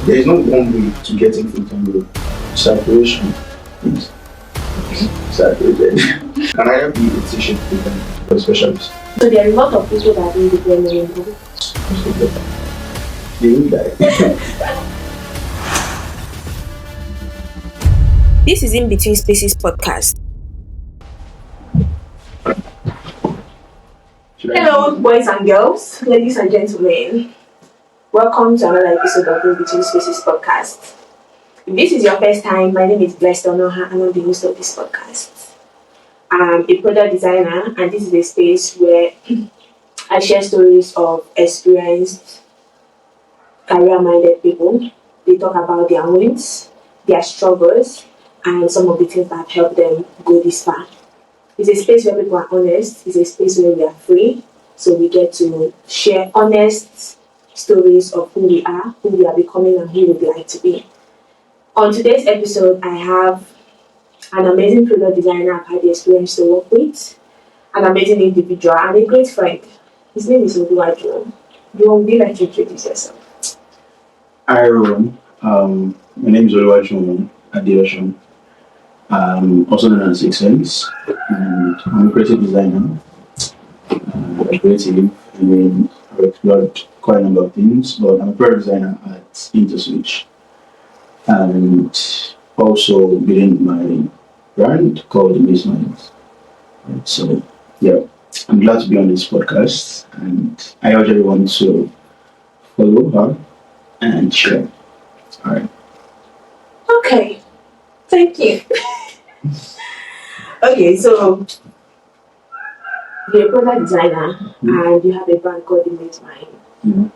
there is no one way to getting full-time role. Separation is separated. Can I be a teaching full-time or specialist? So there are a lot of people that are doing the learning. They will die. This is In Between Spaces podcast. Hello, boys and girls, ladies and gentlemen. Welcome to another episode of In Between Spaces podcast. If this is your first time, my name is Blessed Onoha and I'm the host of this podcast. I'm a product designer and this is a space where I share stories of experienced, career-minded people. They talk about their wins, their struggles, and some of the things that have helped them go this far. It's a space where people are honest. It's a space where we are free. So we get to share honest stories of who we are becoming, and who we'd like to be. On today's episode, I have an amazing product designer I've had the experience to work with, an amazing individual, and a great friend. His name is Juwon. Juwon, would you like to introduce yourself? Hi everyone. My name is Juwon Adeoshun. Also known as Six Sense, and I'm a creative designer. Creative, and then I've explored quite a number of things, but I'm a product designer at InterSwitch, and also within my brand called Miss Minds. Right, so yeah, I'm glad to be on this podcast, and I urge everyone to follow her and share. All right. Okay, thank you. Okay, so you're a product designer and you have a brand called Miss Minds. Mm-hmm.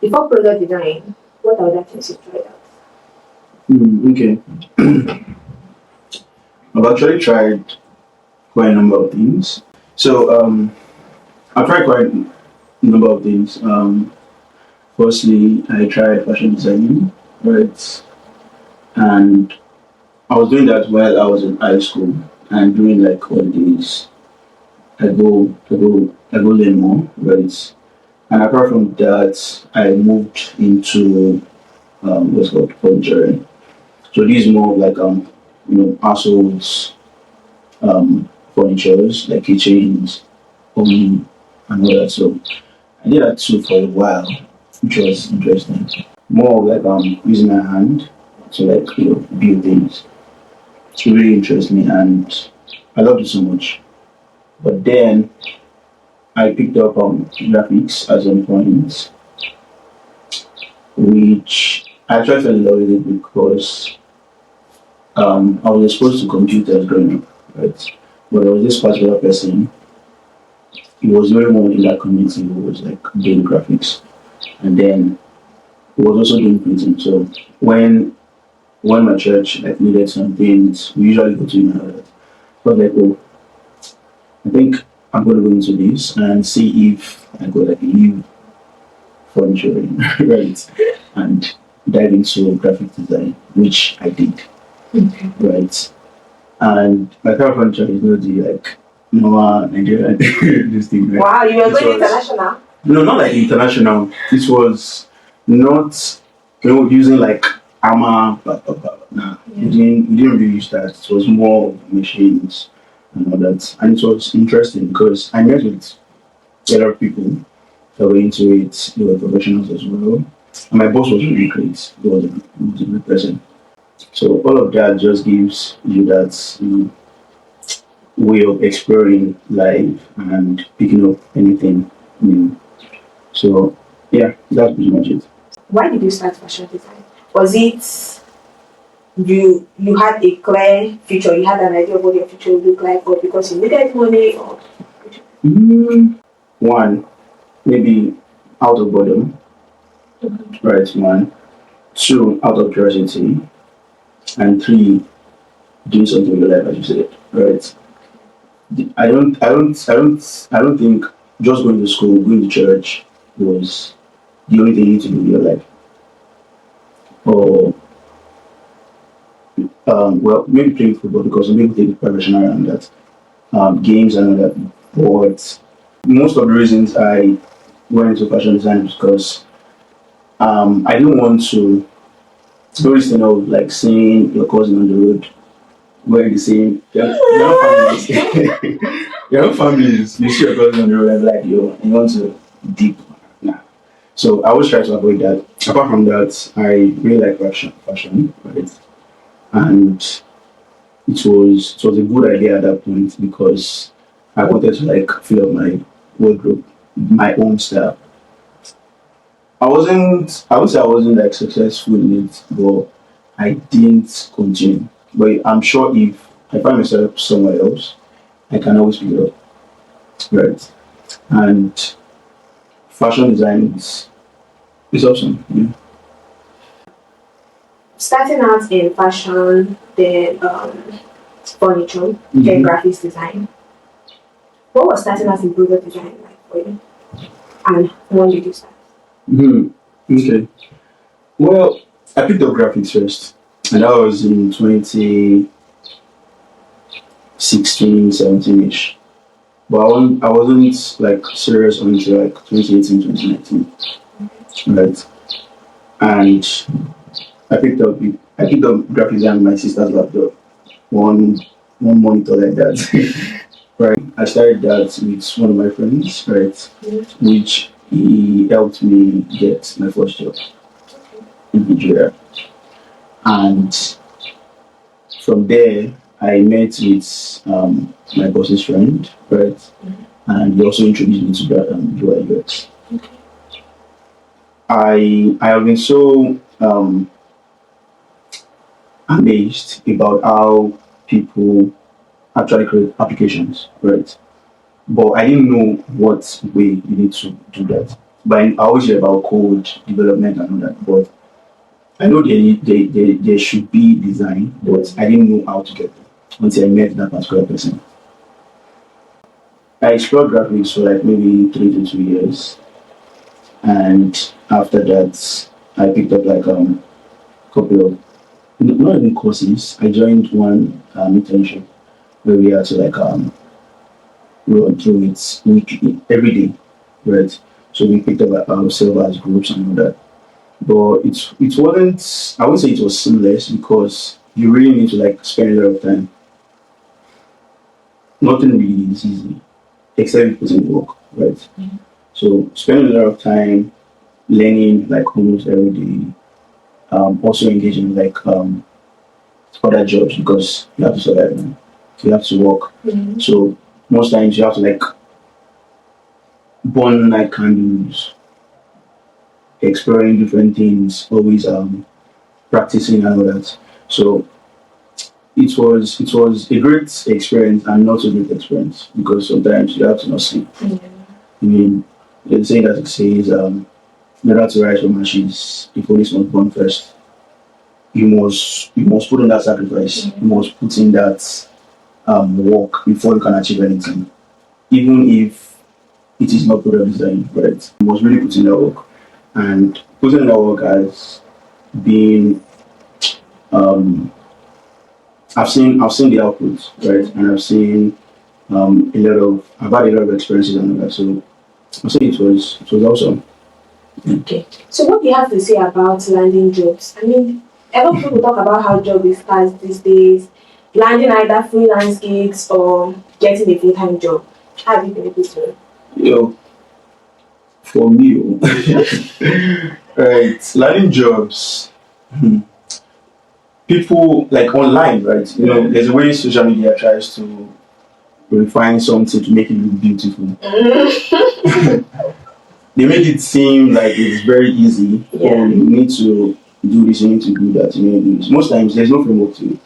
Before product design, what other things you tried out? Okay. I've actually tried quite a number of things. So I've tried quite a number of things. Firstly, I tried fashion designing, right? And I was doing that while I was in high school, and during like holidays, I go learn more, right? And apart from that, I moved into what's called furniture. So these more like households, furnitures like kitchens, home, and all that. So I did that too for a while, which was interesting. More like using my hand to build things. It really interests me, and I loved it so much. But then I picked up graphics at some point, which I actually fell in love with it because I was exposed to computers growing up, right? But there was this particular person. He was very much in that community who was like doing graphics, and then he was also doing printing. So when my church like needed some things, we usually go to him and all that. But like, oh, I think I'm going to go into this and see if I got like a new furniture, right? And dive into graphic design, which I did, right? And my current furniture is not the like normal Nigerian this thing. Right? Wow, you were going international? No, not like international. It was not using like armor, nah. We didn't really use that. It was more of machines and all that. And it was interesting because I met with a lot of people that were into it. They were professionals as well. And my boss was really great. He was a good person. So all of that just gives you that way of exploring life and picking up anything new. So yeah, that's pretty much it. Why did you start fashion design? Was it you had a clear future, you had an idea of what your future would look like, or because you needed money, or one, maybe out of boredom, right? One, two, out of curiosity, and three, doing something with your life, as you said, right? I don't think just going to school, going to church was the only thing you need to do in your life. Or well, maybe playing football because some people take it professional around that. Games and all that. But most of the reasons I went into fashion design is because I didn't want to go this thing of like seeing your cousin on the road wearing the same. You're not families. You're not families. You see your cousin on the road and like you want to deep. Nah. So I always try to avoid that. Apart from that, I really like fashion, right? And it was a good idea at that point because I wanted to like fill up my wardrobe, my own style. I would say I wasn't like successful in it, but I didn't continue. But I'm sure if I find myself somewhere else, I can always pick it up, right? And fashion design is awesome. Yeah. Starting out in fashion, then furniture, then Mm-hmm. graphics design. What was starting out in product design like for you? And when did you start? Hmm. Okay. Well, I picked up graphics first, and that was in 2016, 17-ish. But I wasn't like serious until like 2018, 2019, right? And I picked up graphics design on my sister's laptop, one one monitor like that. Right. I started that with one of my friends, right? Which he helped me get my first job in Nigeria. And from there I met with my boss's friend, right? And he also introduced me to UI UX. I have been so amazed about how people actually create applications, right? But I didn't know what way you need to do that. But I always hear about code development and all that. But I know there should be design, but I didn't know how to get there until I met that particular person. I explored graphics for like maybe 3 to 2 years, and after that, I picked up like couple of not even courses. I joined one internship where we had to like run through it weekly, every day, right? So we picked up ourselves as groups and all that. But it wasn't. I wouldn't say it was seamless because you really need to like spend a lot of time. Nothing really is easy except you put in work, right? So spending a lot of time learning like almost every day. Also engaging like other jobs because you have to survive now. You have to work. So most times you have to like burn like candles, exploring different things, always practicing and all that. So it was a great experience and not a great experience because sometimes you have to not sleep. I mean, the saying that it says in order to rise from ashes, if only must burn first. You must put in that sacrifice. You must put in that work before you can achieve anything. Even if it is not product design, right? You must really put in that work. And putting in that work has been um, I've seen the output, right? And I've had a lot of experiences and all that. So I say it was awesome. Okay. So what do you have to say about landing jobs? I mean, a lot of people talk about how job is scarce these days, landing either freelance gigs or getting a full-time job. How have you been able to? You know, for me, right, landing jobs. People like online, right? There's a way social media tries to refine something to make it look beautiful. They make it seem like it's very easy. Yeah. Or you need to do this, you need to do that, you need to do this. Most times there's no framework to it.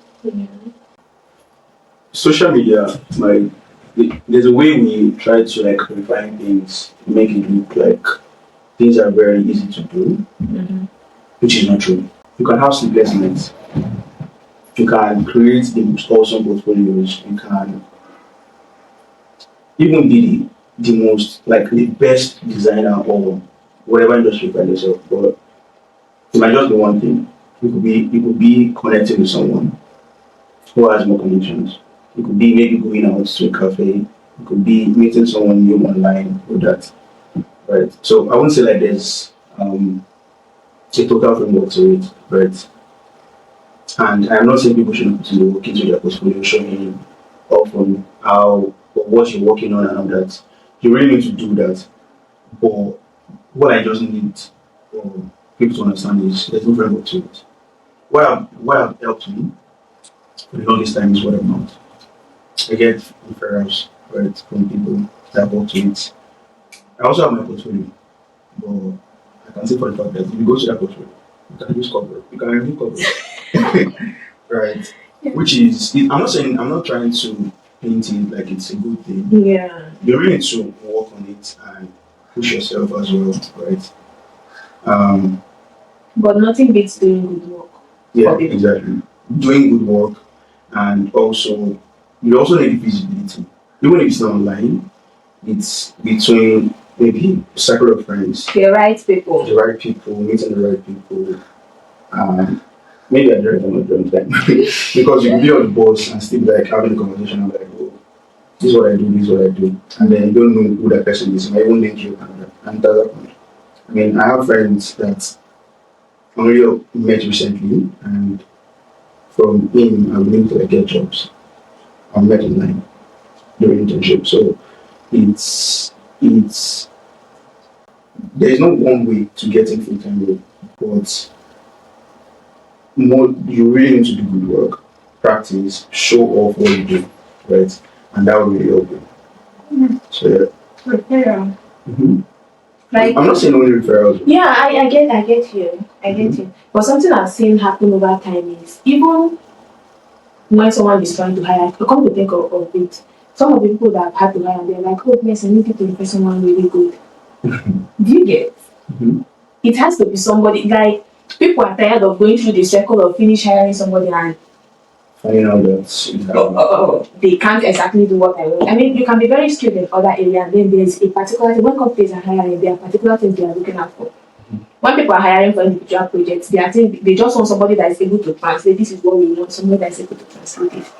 Social media, like there's a way we try to like refine things, make it look like things are very easy to do, which is not true. You can have sleepless nights. You can create the most awesome portfolios. You can even be the most like the best designer or whatever industry you find yourself. But it might just be one thing. You could be connecting with someone who has more connections. You could be maybe going out to a cafe. You could be meeting someone new online or that. Right. So I wouldn't say like there's a total framework to it, right? And I'm not saying people shouldn't put in the work into their portfolio, showing off on how or what you're working on and all that. You really need to do that. But what I just need people to understand is there's no framework to it. What have helped me for the longest time is what I'm not. I get referrals, right, from people that I work with. I also have my portfolio, but I can say for the fact that if you go to that portfolio, you can use cover, you can review cover, right? Which is, I'm not trying to paint it like it's a good thing. Yeah. You really need to work on it and push yourself as well, right? Um, But nothing beats doing good work. yeah, exactly. Doing good work, and also you also need visibility. Even if it's not online, it's between maybe a circle of friends, the right people, meeting the right people. Um, maybe I don't know them because you can be on the bus and still be like having a conversation. I'm like, oh, this is what I do, this is what I do, and then you don't know who that person is. My own link you and that happened. I mean, I have friends that only met recently, and from him, I'm able to like, get jobs. I met online during internship, so it's there is no one way to getting full time role, but more you really need to do good work, practice, show off what you do, right, and that will really help you. So yeah. Referral. Mm-hmm. Like, I'm not saying only referrals. yeah, I get you. I get you. But something I've seen happen over time is even when someone is trying to hire, I come to think of it. Some of the people that I've had to hire, they're like, oh, yes, I need you to refer someone really good. Do you get? Mm-hmm. It has to be somebody, like, people are tired of going through the circle of finish hiring somebody and Finding out that they can't exactly do what I want. I mean, you can be very skilled in other areas, and then there's a particular thing. When companies are hiring, there are particular things they are looking out for. When people are hiring for individual projects, they just want somebody that is able to translate. This is what we want, somebody that is able to translate it.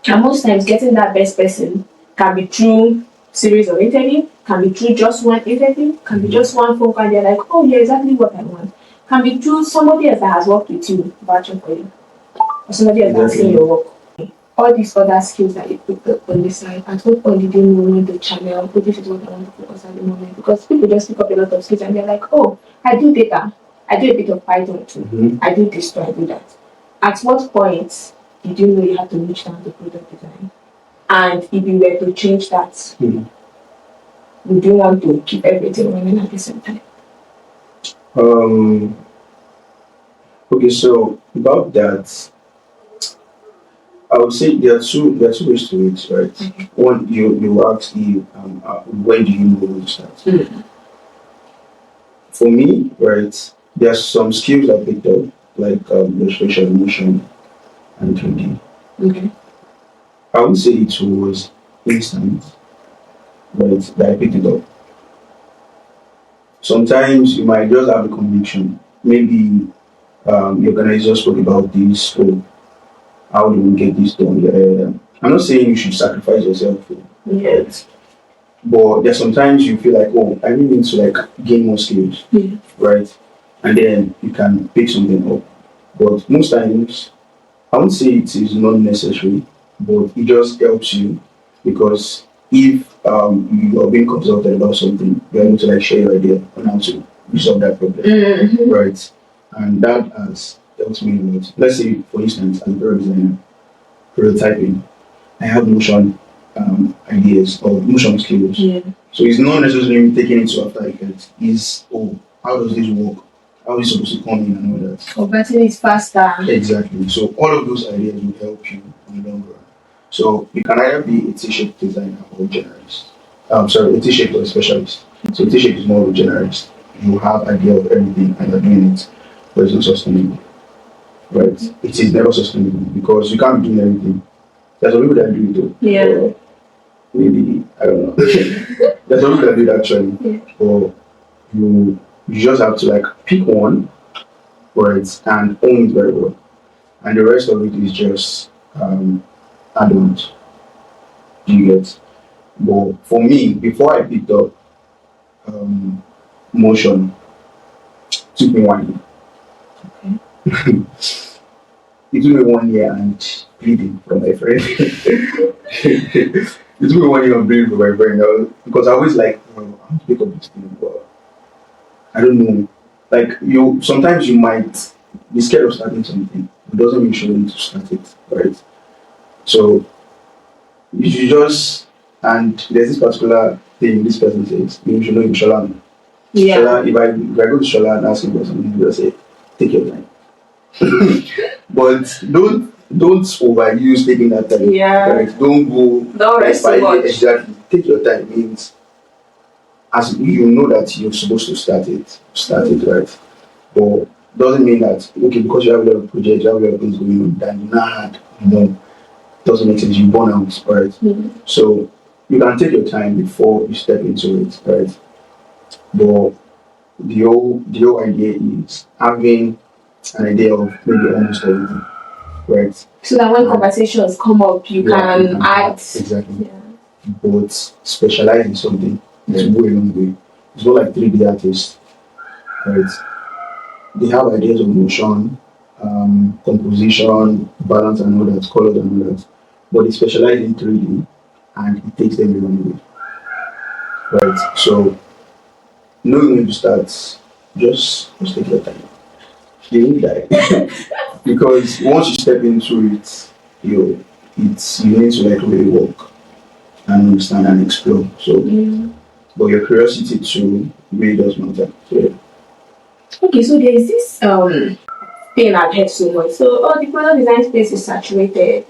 And most times, getting that best person can be through series of interview, can be through just one interview, can be just one phone call. And they're like, oh, you're exactly what I want. Can be through somebody else that has worked with you, vouching for you, or somebody else that has seen your work. All these other skills that you put up on the side, at what point did you know when to channel, oh, this is what I want to focus at the moment? Because people just pick up a lot of skills and they're like, oh, I do data, I do a bit of Python too, I do this too, I do that. At what point did you know you had to reach down to product design? And if you were to change that, would you want to keep everything running at the same time? Okay, so about that, I would say there are two ways to it, right? One, you ask the when do you know when to start? For me, right, there are some skills I picked up, like illustration, motion, and 3D. Okay. I would say it was instant, right, that I picked it up. Sometimes you might just have a conviction. Maybe the organizer spoke about this, or how do we get this done? Yeah. I'm not saying you should sacrifice yourself, right? But there's sometimes you feel like, oh, I really need to like gain more skills, right? And then you can pick something up. But most times, I won't say it is not necessary, but it just helps you because if you are being consulted about something, you're able to like share your idea on how to resolve that problem, right? And that has helped me a lot. Let's say, for instance, as a graphic designer, prototyping, I have motion ideas or motion skills. So it's not necessarily taking it to After Effects. It's, oh, how does this work? How is it supposed to come in and all that? Converting is faster. Exactly. So all of those ideas will help you in the long run. So you can either be a t-shirt designer or a generalist. Sorry, a t-shirt or a specialist. So t-shirt is more of a generalist. You have idea of everything and you're doing it, but it's not sustainable. Right? It is never sustainable because you can't do everything. There's some people that do it though. Yeah. Maybe I don't know. There's some people that do it actually. Yeah. Or you just have to like pick one, right, and own it very well. And the rest of it is just add-ons. Do you get? But for me, before I picked up motion, took me 1 year. It took me 1 year and bleeding from my friend. It took me 1 year and bleeding from my friend because I always like, oh, I want to pick up this thing, but I don't know. Like you, sometimes you might be scared of starting something. It doesn't mean you shouldn't start it, right? So you should just, and there's this particular thing this person says, you should know Shola. Yeah. Shola, if I go to Shola and ask him for something, he'll say, take your time. But don't overuse taking that time. Yeah. Right? Don't go. Don't rest too much. Exactly. Take your time means as you know that you're supposed to start it, right? But doesn't mean that okay because you have a lot of projects, you have a lot of things going on, then you're not doesn't make sense. You burn out, right? Mm-hmm. So you can take your time before you step into it, right? But the whole idea is having an idea of maybe almost everything, right? So that when conversations come up, you can add. Exactly. Yeah. But specialize in something. It's go a long way. It's not like 3D artists, right? They have ideas of motion, composition, balance and all that, colors and all that. But they specialize in 3D and it takes them a long way. Right? So knowing when to start, just take your time. You need that. Because once you step into it, you need to like really work and understand and explore. So but your curiosity too really does matter. So, okay, so there is this thing I've heard so much. So the product design space is saturated.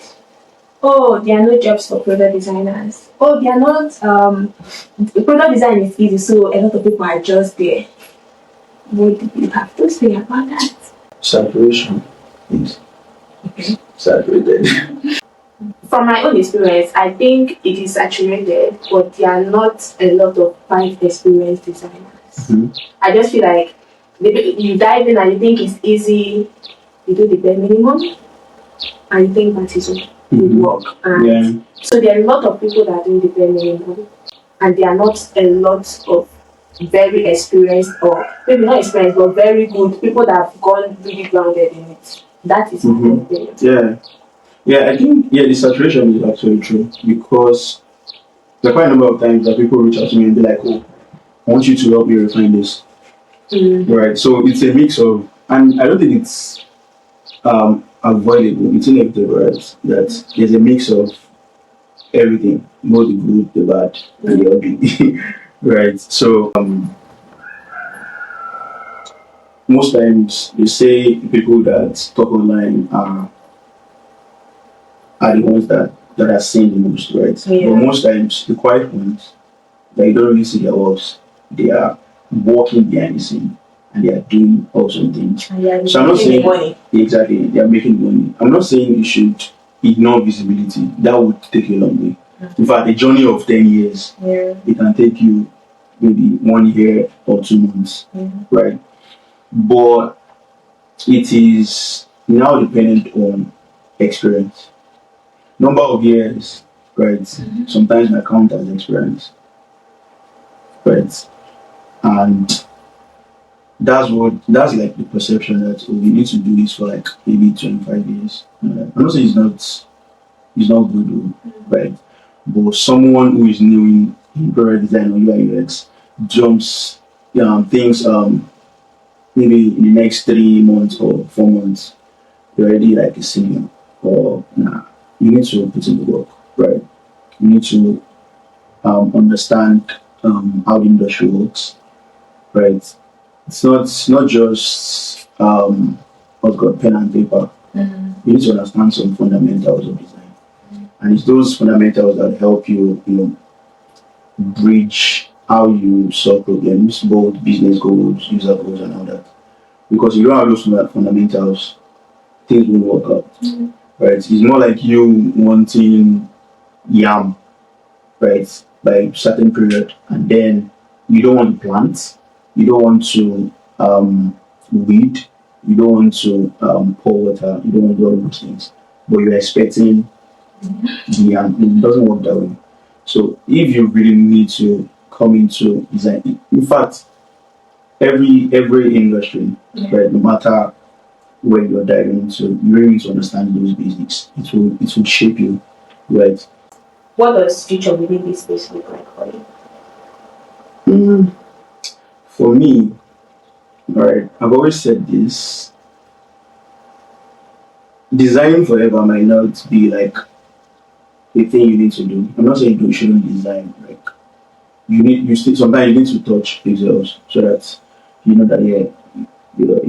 Oh, there are no jobs for product designers. Oh, they are not product design is easy, so a lot of people are just there. What do you have to say about that? Saturation is saturated. From my own experience, I think it is saturated, but there are not a lot of quite experienced designers. Mm-hmm. I just feel like you dive in and you think it's easy, you do the bare minimum, and you think that is good work. And so there are a lot of people that do the bare minimum, and there are not a lot of very experienced, or maybe not experienced, but very good people that have gone really grounded in it. That is my opinion. Yeah, I think the saturation is actually true because there are quite a number of times that people reach out to me and be like, "Oh, I want you to help me refine this." Right. So it's a mix of, and I don't think it's avoidable. It's inevitable, right? That there's a mix of everything, both the good, the bad, and the ugly. Right. So most times they say people that talk online are the ones that are seen the most, right? Yeah. But most times the quiet ones that you don't really see their works, they are working behind the scene and they are doing awesome things. So I'm not saying money. Exactly they are making money. I'm not saying you should ignore visibility. That would take you a long way. In fact, a journey of 10 years, it can take you maybe 1 year or 2 months, right? But it is now dependent on experience. Number of years, right? Sometimes my count as experience, right? And that's like the perception that we need to do this for like maybe 25 years. I'm not saying it's not good, right? But someone who is new in product design or UI UX jumps things maybe in the next 3 months or 4 months, you're already like a senior. Or you need to put in the work, right? You need to understand how the industry works, right? It's not just what's called pen and paper. You need to understand some fundamentals of design, and it's those fundamentals that help you, bridge how you solve problems, both business goals, user goals, and all that. Because if you don't have those fundamentals, things won't work out, right? It's more like you wanting yam, right, by a certain period, and then you don't want to plant, you don't want to weed, you don't want to pour water, you don't want to do all those things, but you're expecting the yam. It doesn't work that way. So if you really need to come into design, in fact, every industry, right? No matter where you're diving into, you really need to understand those basics. It will shape you, right? What does future within this space look like for you? Mm, for me, right, I've always said this: designing forever might not be like the thing you need to do. I'm not saying you shouldn't design. Like you still sometimes you need to touch pixels so that you know that your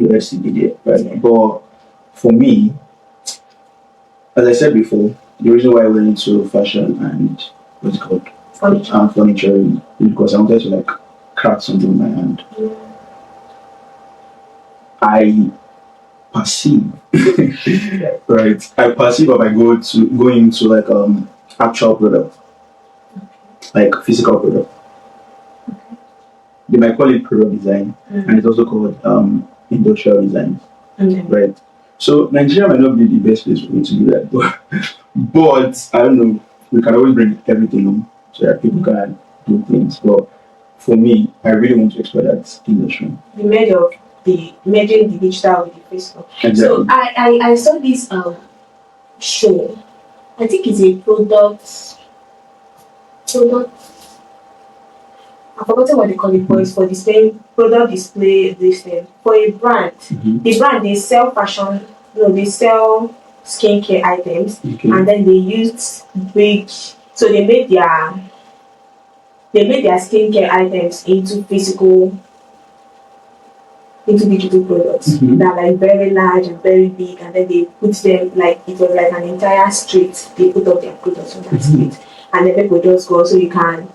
STD there, right? But for me, as I said before, the reason why I went into fashion and what's it called furniture is because I wanted to like craft something with my hand. I perceive right. I perceive if I go into like actual product, like physical product. They might call it product design, and it's also called industrial design, right? So Nigeria might not be the best place for me to do that, but I don't know. We can always bring everything home so that people can do things. But for me, I really want to explore that industry. The merge of the merging the digital with the physical. Exactly. So I saw this show. I think it's a product. I've forgotten what they call it, but it's for displaying product display this thing. For a brand. The brand they sell fashion, they sell skincare items, and then they used big so they made their skincare items into digital products that are like very large and very big, and then they put them like it was like an entire street. They put up their products on that street, and then people just go. So you can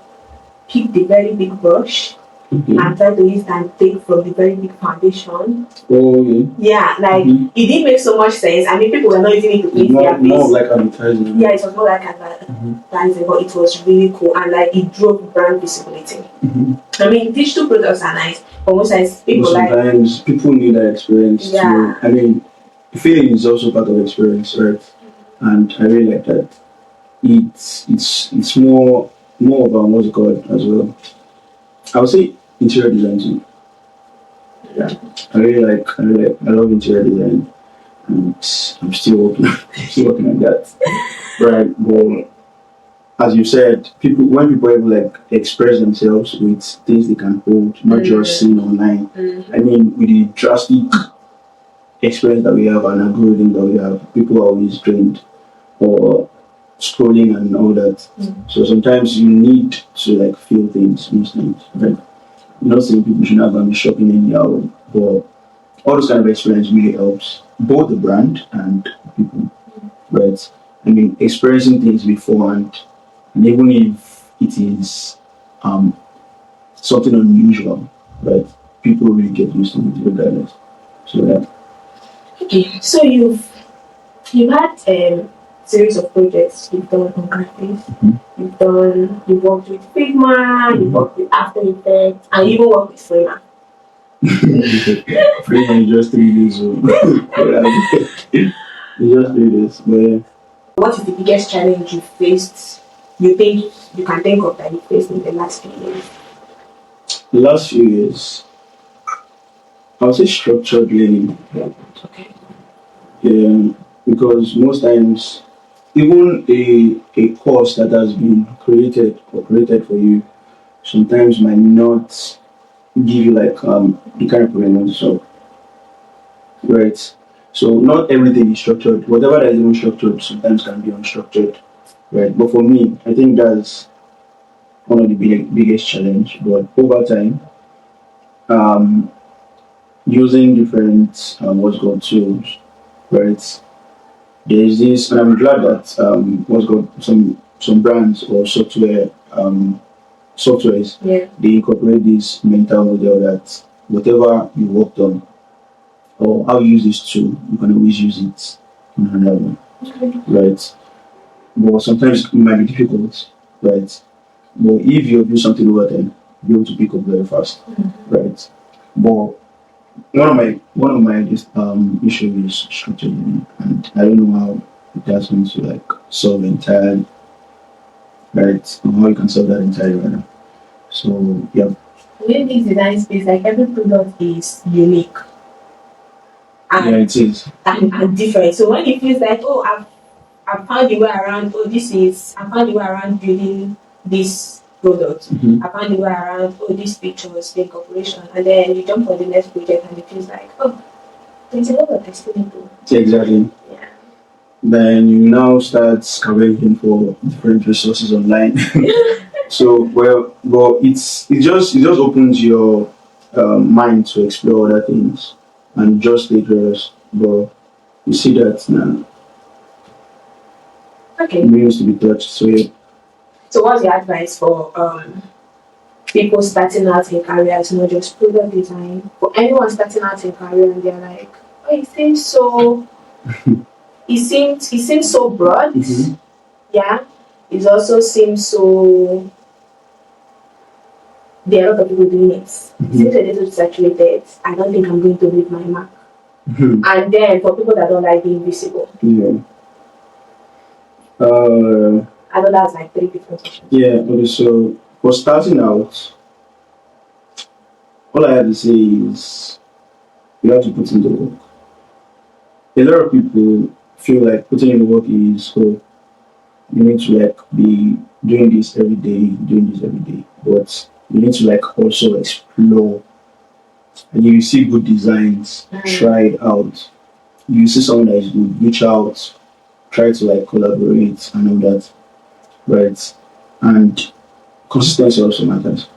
pick the very big brush and try to use and take from the very big foundation. Oh, yeah. Yeah, like it didn't make so much sense. I mean, people were not using it to paint their face. More like advertising. Yeah, it was more like advertising, but it was really cool and like it drove brand visibility. I mean, digital products are nice, but most times sometimes people need that experience. Yeah. I mean, feeling is also part of experience, right? And I really like that. It's more about what's it called as well. I would say interior design too. Yeah, I love interior design, and I'm still working on that. Right, but as you said, when people ever like express themselves with things they can hold, not just seen online. I mean, with the drastic experience that we have and algorithm that we have, people are always drained or scrolling and all that. So sometimes you need to like feel things most times, right? I'm not saying people should not go and be shopping anyhow, but all those kind of experience really helps both the brand and people, right? I mean, experiencing things beforehand, and even if it is something unusual, right? People really get used to it regardless. So yeah. Okay, so you've had series of projects you've done on graphics. You've worked with Figma, you've worked with After Effects, and you even worked with Framer. Framer is just 3 days old. It's just 3 days, but yeah. What is the biggest challenge you faced? You think you can think of that you faced in the last few years? The last few years, I would say structured learning. Okay. Yeah, because most times, even a course that has been created or created for you, sometimes might not give you like the kind of problem you want to solve. Right. So not everything is structured. Whatever that is even structured sometimes can be unstructured. Right. But for me, I think that's one of the biggest challenge. But over time, um, using different what's called tools, right? There's this, and I'm glad that what's called some brands or softwares, they incorporate this mental model that whatever you worked on or how you use this tool, you can always use it on another one, right? But sometimes it might be difficult, right? But if you do something over time, you'll be able to pick up very fast, right? But one of my issues is structure learning, and I don't know how that's going to like solve entirely, right? Or how you can solve that entirely right now. So yeah. within this design space, like every product is unique Yeah, it is. and different. So when it feels like, oh, I've found a way around, I found a way around building this product. Mm-hmm. I found a way around, this pictures, the incorporation. And then you jump on the next project and it feels like, oh, there's a lot of explainable. Exactly. Yeah. Then you now start scavenging for different resources online. So it just opens your mind to explore other things and just take risks. But you see that now Okay. it needs to be touched. So yeah, So what's your advice for people starting out in careers, not just product design? For anyone starting out in career and they're like, oh, it seems so broad. mm-hmm. Yeah. It also seems so there are a lot of people doing it. It seems a little saturated. I don't think I'm going to leave my mark. Mm-hmm. And then for people that don't like being visible, Yeah. I know that's like three different options. Yeah. Okay. So for starting out, all I have to say is you have to put in the work. A lot of people feel like putting in the work is you need to like be doing this every day. But you need to like also explore. And you see good designs, try it out. You see someone that is good, reach out, try to like collaborate and all that, right? And consistency also matters.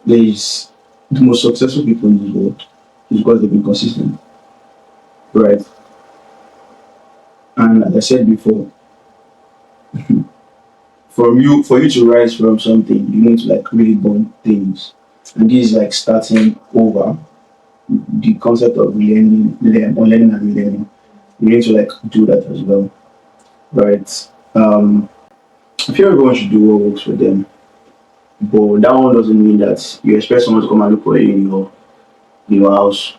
There is the most successful people in this world is because they've been consistent, right? And as I said before, for you to rise from something, you need to like really burn things. And this is like starting over the concept of learning and relearning. You need to like do that as well, right? I feel everyone should do what works for them, but that one doesn't mean that you expect someone to come and look for you in your house.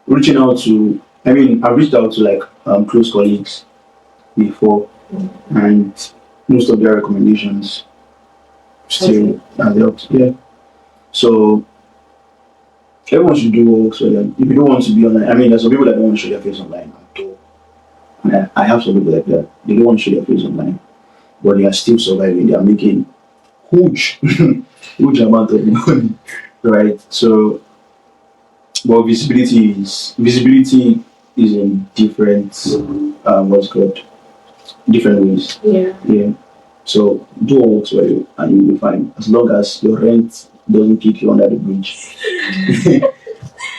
Reaching out to, I mean, I've reached out to like close colleagues before, and most of their recommendations still have helped. Yeah. So everyone should do what works for them. If you don't want to be online, I mean, there's some people that don't want to show their face online at all. And I have some people like that. They don't want to show their face online, but they are still surviving. They are making huge, huge amount of money, right? So, but visibility is in different, what's it called, different ways. Yeah. Yeah. So do what works for you, and you'll be fine. As long as your rent doesn't kick you under the bridge,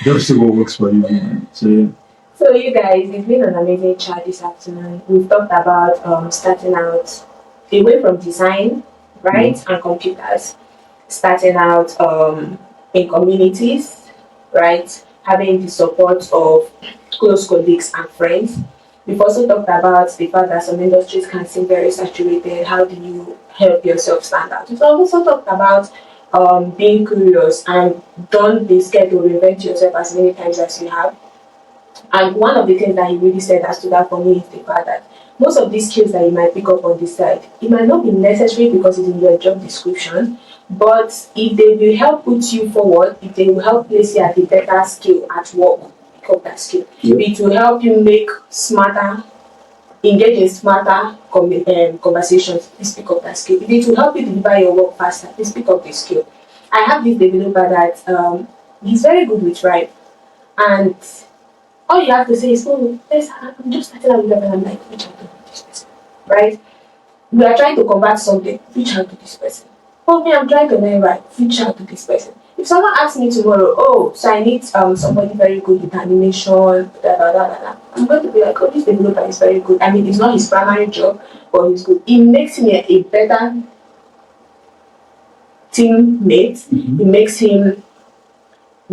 just do what works for you. Man. So yeah. So you guys, it's been an amazing chat this afternoon. We've talked about starting out away from design, right, and computers, starting out in communities, right, having the support of close colleagues and friends. We've also talked about the fact that some industries can seem very saturated. How do you help yourself stand out? We've also talked about being curious and don't be scared to reinvent yourself as many times as you have. And one of the things that he really said that stood out for me is the fact that most of these skills that you might pick up on this side, it might not be necessary because it's in your job description, but if they will help put you forward, if they will help place you at a better skill at work, pick up that skill. Yep. It will help you make smarter, engage in smarter conversations, please pick up that skill. If it will help you deliver your work faster, please pick up the skill. I have this developer that he's very good with Ripe, and all you have to say is, oh, yes, I'm just starting out with them, and I'm like, reach out to this person, right? We are trying to convert something, reach out to this person. Oh, me, I'm trying to learn right, reach out to this person. If someone asks me tomorrow, oh, so I need somebody very good with animation, I'm going to be like, oh, this developer is very good. I mean, it's not his primary job, but he's good. It makes him a better teammate. It makes him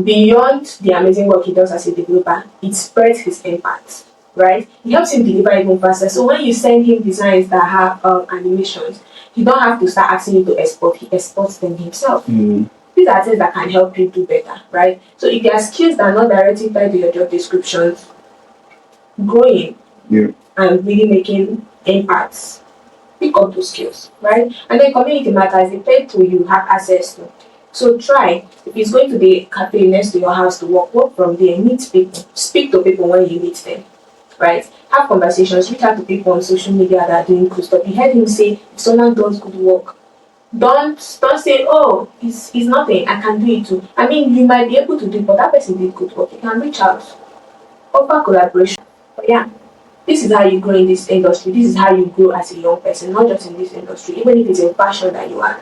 beyond the amazing work he does as a developer, it spreads his impact, right? It helps him deliver even faster. So when you send him designs that have animations, you don't have to start asking him to export. He exports them himself. These are things that can help you do better, right? So if there are skills that are not directly tied to your job descriptions, growing and really making impacts, pick up those skills, right? And then community matters, the people you have access to. So try. If it's going to be a cafe next to your house to work from there, meet people, speak to people when you meet them, right? Have conversations, reach out to people on social media that are doing good stuff. You heard him say if someone does good work, don't say, oh, it's nothing, I can do it too. I mean, you might be able to do it, but that person did good work. You can reach out, offer collaboration. But yeah, this is how you grow in this industry. This is how you grow as a young person, not just in this industry. Even if it's a passion that you are,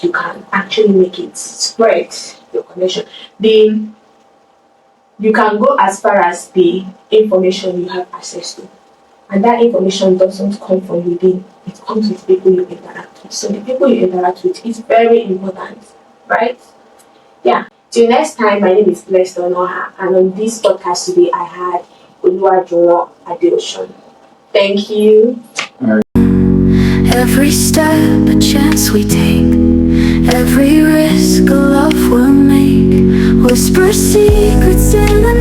you can actually make it spread your connection. The You can go as far as the information you have access to. And that information doesn't come from within, it comes with people you interact with. So the people you interact with is very important, right? Yeah. Till next time, my name is Blessed Onoha, and on this podcast today I had Juwon Adeosun. Thank you. Every step a chance we take, every risk a love will make. Whisper secrets in the